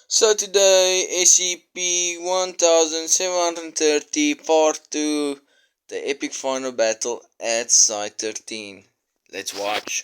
So today, SCP-1730 Part 2, the epic final battle at Site-13. Let's watch.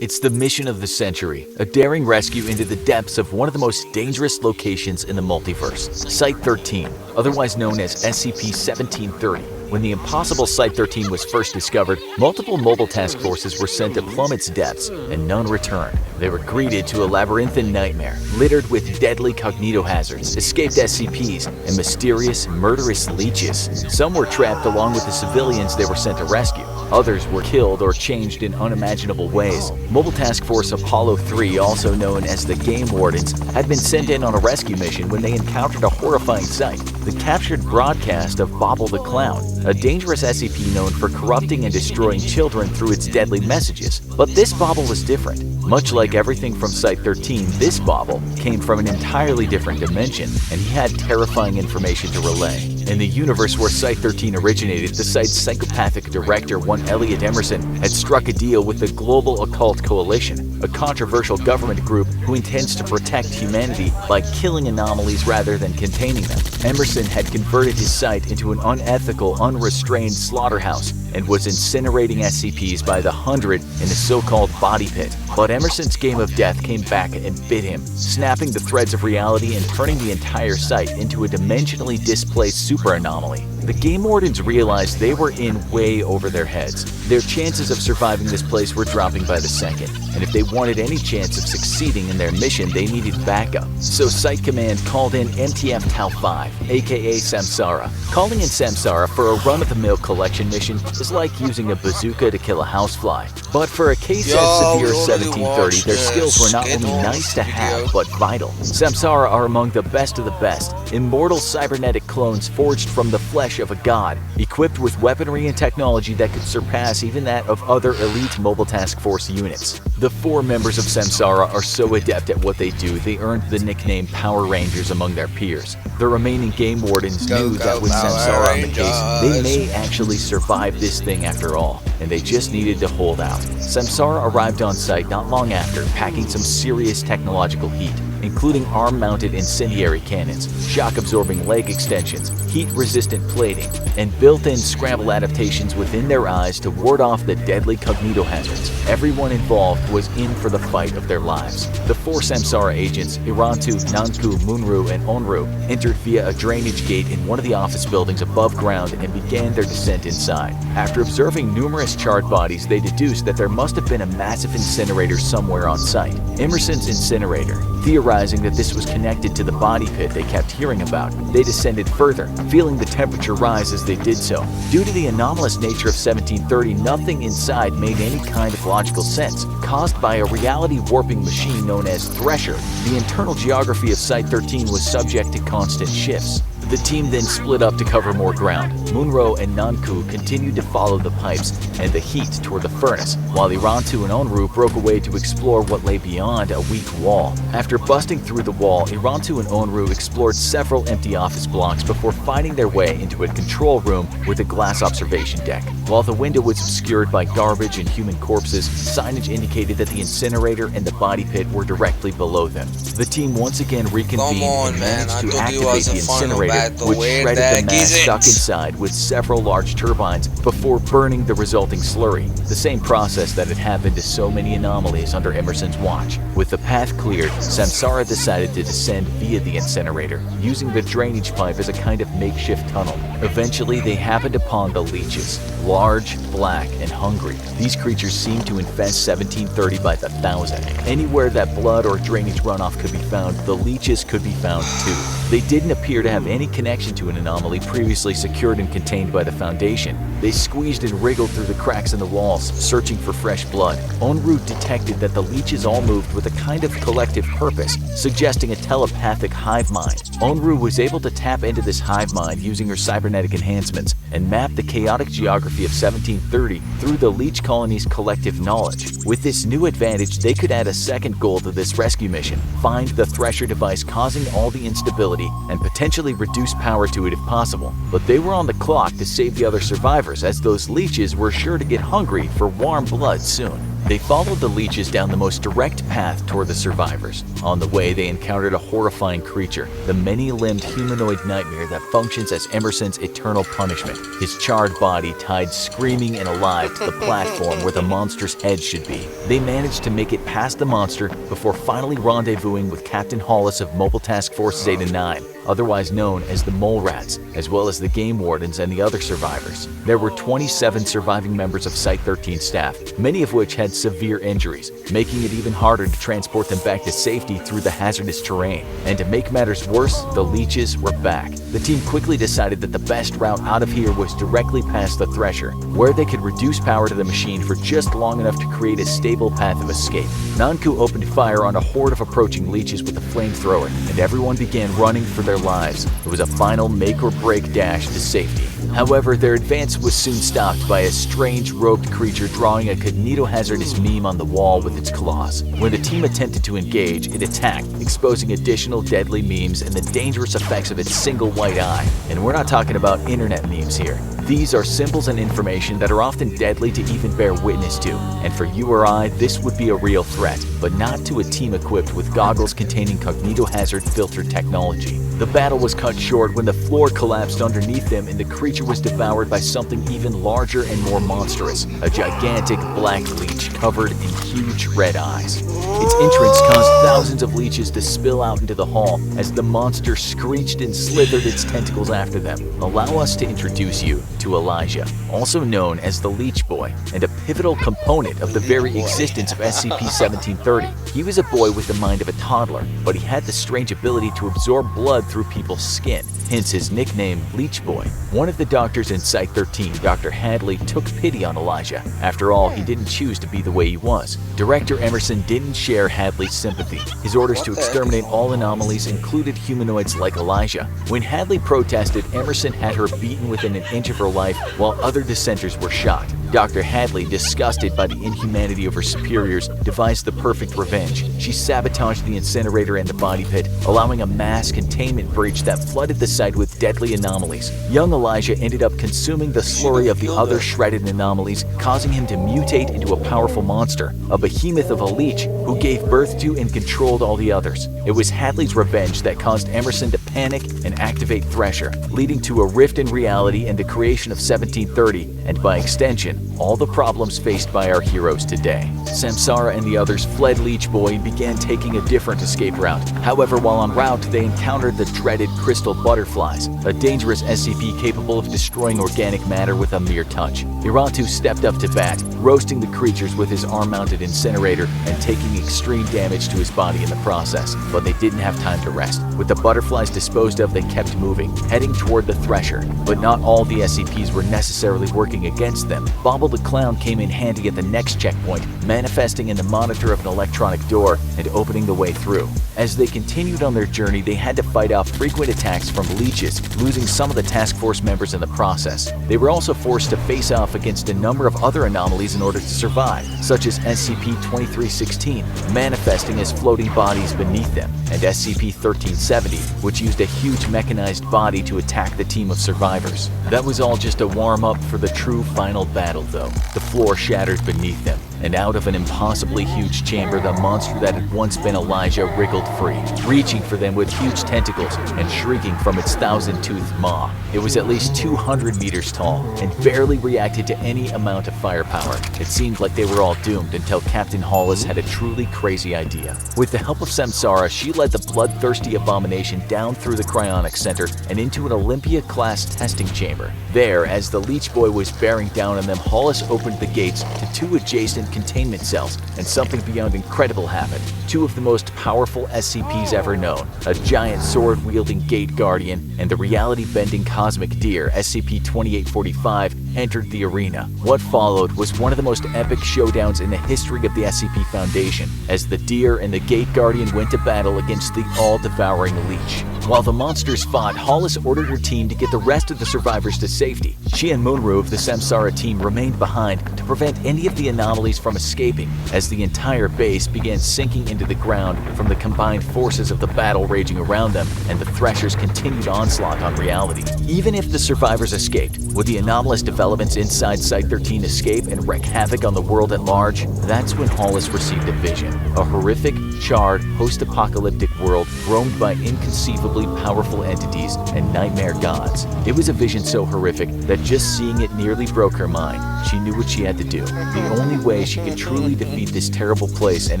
It's the mission of the century, a daring rescue into the depths of one of the most dangerous locations in the multiverse, Site-13, otherwise known as SCP-1730. When the impossible Site-13 was first discovered, multiple mobile task forces were sent to plumb its depths, and none returned. They were greeted to a labyrinthine nightmare, littered with deadly cognitohazards, escaped SCPs, and mysterious, murderous leeches. Some were trapped along with the civilians they were sent to rescue. Others were killed or changed in unimaginable ways. Mobile Task Force Apollo 3, also known as the Game Wardens, had been sent in on a rescue mission when they encountered a horrifying sight: the captured broadcast of Bobble the Clown, a dangerous SCP known for corrupting and destroying children through its deadly messages. But this Bobble was different. Much like everything from Site-13, this Bobble came from an entirely different dimension, and he had terrifying information to relay. In the universe where Site-13 originated, the site's psychopathic director, one Elliot Emerson, had struck a deal with the Global Occult Coalition, a controversial government group who intends to protect humanity by killing anomalies rather than containing them. Emerson had converted his site into an unethical, unrestrained slaughterhouse and was incinerating SCPs by the hundred in a so-called body pit. But Emerson's game of death came back and bit him, snapping the threads of reality and turning the entire site into a dimensionally displaced super anomaly. The Game Wardens realized they were in way over their heads. Their chances of surviving this place were dropping by the second, and if they wanted any chance of succeeding in their mission, they needed backup. So Site Command called in MTF Tau 5, aka Samsara. Calling in Samsara for a run-of-the-mill collection mission is like using a bazooka to kill a housefly. But for a case as severe as 1730, their skills were not only nice to have, but vital. Samsara are among the best of the best, immortal cybernetic clones forged from the flesh of a god, equipped with weaponry and technology that could surpass even that of other elite Mobile Task Force units. The 4 members of Samsara are so adept at what they do, they earned the nickname Power Rangers among their peers. The remaining Game Wardens knew that with Samsara on the case, they may actually survive this thing after all, and they just needed to hold out. Samsara arrived on site not long after, packing some serious technological heat, including arm-mounted incendiary cannons, shock-absorbing leg extensions, heat-resistant plating, and built-in scramble adaptations within their eyes to ward off the deadly cognitohazards. Everyone involved was in for the fight of their lives. The 4 Samsara agents, Irantu, Nanku, Munru, and Onru, entered via a drainage gate in one of the office buildings above ground and began their descent inside. After observing numerous charred bodies, they deduced that there must have been a massive incinerator somewhere on site. Emerson's incinerator. Theorizing that this was connected to the body pit they kept hearing about, they descended further, feeling the temperature rise as they did so. Due to the anomalous nature of 1730, nothing inside made any kind of logical sense. Caused by a reality-warping machine known as Thresher, the internal geography of Site-13 was subject to constant shifts. The team then split up to cover more ground. Munro and Nanku continued to follow the pipes and the heat toward the furnace, while Irantu and Onru broke away to explore what lay beyond a weak wall. After busting through the wall, Irantu and Onru explored several empty office blocks before finding their way into a control room with a glass observation deck. While the window was obscured by garbage and human corpses, signage indicated that the incinerator and the body pit were directly below them. The team once again reconvened and managed to activate the incinerator, which shredded the mass stuck inside with several large turbines before burning the resulting slurry, the same process that had happened to so many anomalies under Emerson's watch. With the path cleared, Samsara decided to descend via the incinerator, using the drainage pipe as a kind of makeshift tunnel. Eventually, they happened upon the leeches, large, black, and hungry. These creatures seemed to infest 1730 by the thousand. Anywhere that blood or drainage runoff could be found, the leeches could be found too. They didn't appear to have any connection to an anomaly previously secured and contained by the Foundation. They squeezed and wriggled through the cracks in the walls, searching for fresh blood. Onru detected that the leeches all moved with a kind of collective purpose, suggesting a telepathic hive mind. Onru was able to tap into this hive mind using her cybernetic enhancements and map the chaotic geography of 1730 through the leech colony's collective knowledge. With this new advantage, they could add a second goal to this rescue mission: find the Thresher device causing all the instability and potentially reduce power to it if possible. But they were on the clock to save the other survivors, as those leeches were sure to get hungry for warm blood soon. They followed the leeches down the most direct path toward the survivors. On the way, they encountered a horrifying creature, the many-limbed humanoid nightmare that functions as Emerson's eternal punishment, his charred body tied screaming and alive to the platform where the monster's head should be. They managed to make it past the monster before finally rendezvousing with Captain Hollis of Mobile Task Force Zeta 9, otherwise known as the Mole Rats, as well as the game wardens and the other survivors. There were 27 surviving members of Site-13 staff, many of which had severe injuries, making it even harder to transport them back to safety through the hazardous terrain. And to make matters worse, the leeches were back. The team quickly decided that the best route out of here was directly past the Thresher, where they could reduce power to the machine for just long enough to create a stable path of escape. Nanku opened fire on a horde of approaching leeches with a flamethrower, and everyone began running for their lives. It was a final make-or-break dash to safety. However, their advance was soon stopped by a strange robed creature drawing a cognitohazardous meme on the wall with its claws. When the team attempted to engage, it attacked, exposing additional deadly memes and the dangerous effects of its single white eye. And we're not talking about internet memes here. These are symbols and information that are often deadly to even bear witness to, and for you or I, this would be a real threat, but not to a team equipped with goggles containing cognitohazard filter technology. The battle was cut short when the floor collapsed underneath them and the creature was devoured by something even larger and more monstrous, a gigantic black leech covered in huge red eyes. Its entrance caused thousands of leeches to spill out into the hall as the monster screeched and slithered its tentacles after them. Allow us to introduce you to Elijah, also known as the Leech Boy, and a pivotal component of the very existence of SCP-1730. He was a boy with the mind of a toddler, but he had the strange ability to absorb blood through people's skin, hence his nickname Leech Boy. One of the doctors in Site-13, Dr. Hadley, took pity on Elijah. After all, he didn't choose to be the way he was. Director Emerson didn't share Hadley's sympathy. His orders to exterminate all anomalies included humanoids like Elijah. When Hadley protested, Emerson had her beaten within an inch of her life while other dissenters were shot. Dr. Hadley, disgusted by the inhumanity of her superiors, devised the perfect revenge. She sabotaged the incinerator and the body pit, allowing a mass containment breach that flooded the site with deadly anomalies. Young Elijah ended up consuming the slurry of the other shredded anomalies, causing him to mutate into a powerful monster, a behemoth of a leech who gave birth to and controlled all the others. It was Hadley's revenge that caused Emerson to panic and activate Thresher, leading to a rift in reality and the creation of 1730, and by extension, all the problems faced by our heroes today. Samsara and the others fled Leech Boy and began taking a different escape route. However, while en route, they encountered the dreaded crystal butterflies, a dangerous SCP capable of destroying organic matter with a mere touch. Iratu stepped up to bat, roasting the creatures with his arm-mounted incinerator and taking extreme damage to his body in the process, but they didn't have time to rest. With the butterflies disposed of, they kept moving, heading toward the Thresher, but not all the SCPs were necessarily working against them. Bobble the Clown came in handy at the next checkpoint, manifesting in the monitor of an electronic door and opening the way through. As they continued on their journey, they had to fight off frequent attacks from leeches, losing some of the task force members in the process. They were also forced to face off against a number of other anomalies in order to survive, such as SCP-2316, manifesting as floating bodies beneath them, and SCP-1370, which used a huge mechanized body to attack the team of survivors. That was all just a warm-up for the true final battle, though. The floor shattered beneath them, and out of an impossibly huge chamber, the monster that had once been Elijah wriggled free, reaching for them with huge tentacles and shrieking from its thousand-toothed maw. It was at least 200 meters tall and barely reacted to any amount of firepower. It seemed like they were all doomed until Captain Hollis had a truly crazy idea. With the help of Samsara, she led the bloodthirsty abomination down through the cryonic center and into an Olympia-class testing chamber. There, as the Leech Boy was bearing down on them, Hollis opened the gates to two adjacent containment cells, and something beyond incredible happened. Two of the most powerful SCPs ever known, a giant sword-wielding gate guardian and the reality-bending cosmic deer, SCP-2845, entered the arena. What followed was one of the most epic showdowns in the history of the SCP Foundation, as the deer and the gate guardian went to battle against the all-devouring leech. While the monsters fought, Hollis ordered her team to get the rest of the survivors to safety. She and Moonru of the Samsara team remained behind to prevent any of the anomalies from escaping, as the entire base began sinking into the ground from the combined forces of the battle raging around them and the Thresher's continued onslaught on reality. Even if the survivors escaped, would the anomalous develop developments inside Site-13 escape and wreak havoc on the world at large, that's when Hollis received a vision. A horrific, charred, post-apocalyptic world roamed by inconceivably powerful entities and nightmare gods. It was a vision so horrific that just seeing it nearly broke her mind. She knew what she had to do. The only way she could truly defeat this terrible place and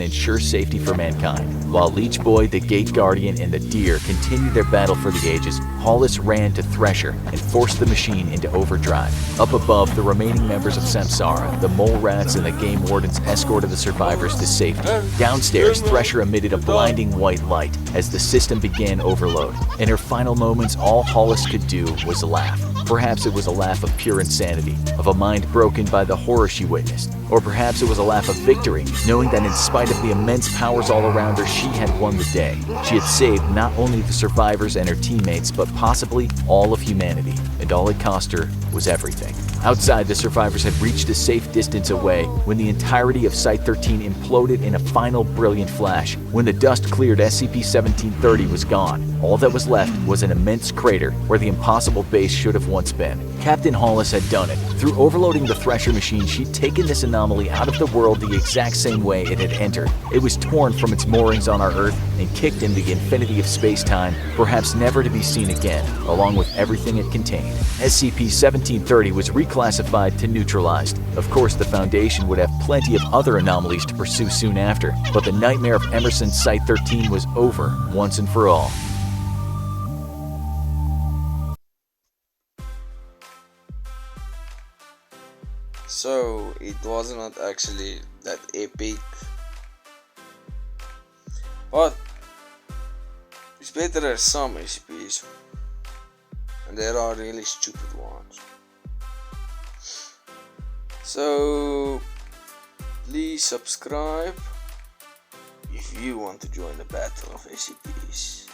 ensure safety for mankind. While Leech Boy, the Gate Guardian, and the Deer continued their battle for the ages, Hollis ran to Thresher and forced the machine into overdrive. Up above, the remaining members of Samsara, the Mole Rats, and the Game Wardens escorted the survivors to safety. Downstairs, Thresher emitted a blinding white light as the system began overload. In her final moments, all Hollis could do was laugh. Perhaps it was a laugh of pure insanity, of a mind broken by the horror she witnessed. Or perhaps it was a laugh of victory, knowing that in spite of the immense powers all around her, she had won the day. She had saved not only the survivors and her teammates, but possibly all of humanity. And all it cost her was everything. Outside, the survivors had reached a safe distance away when the entirety of Site-13 imploded in a final brilliant flash. When the dust cleared, SCP-1730 was gone. All that was left was an immense crater where the impossible base should have once been. Captain Hollis had done it. Through overloading the Thresher machine, she'd taken this anomaly out of the world the exact same way it had entered. It was torn from its moorings on our Earth and kicked into the infinity of space-time, perhaps never to be seen again, along with everything it contained. SCP-1730 was reclassified to neutralized. Of course, the Foundation would have plenty of other anomalies to pursue soon after, but the nightmare of Emerson's Site-13 was over once and for all. So it was not actually that epic, but it's better than some SCPs, and there are really stupid ones. So please subscribe if you want to join the battle of SCPs.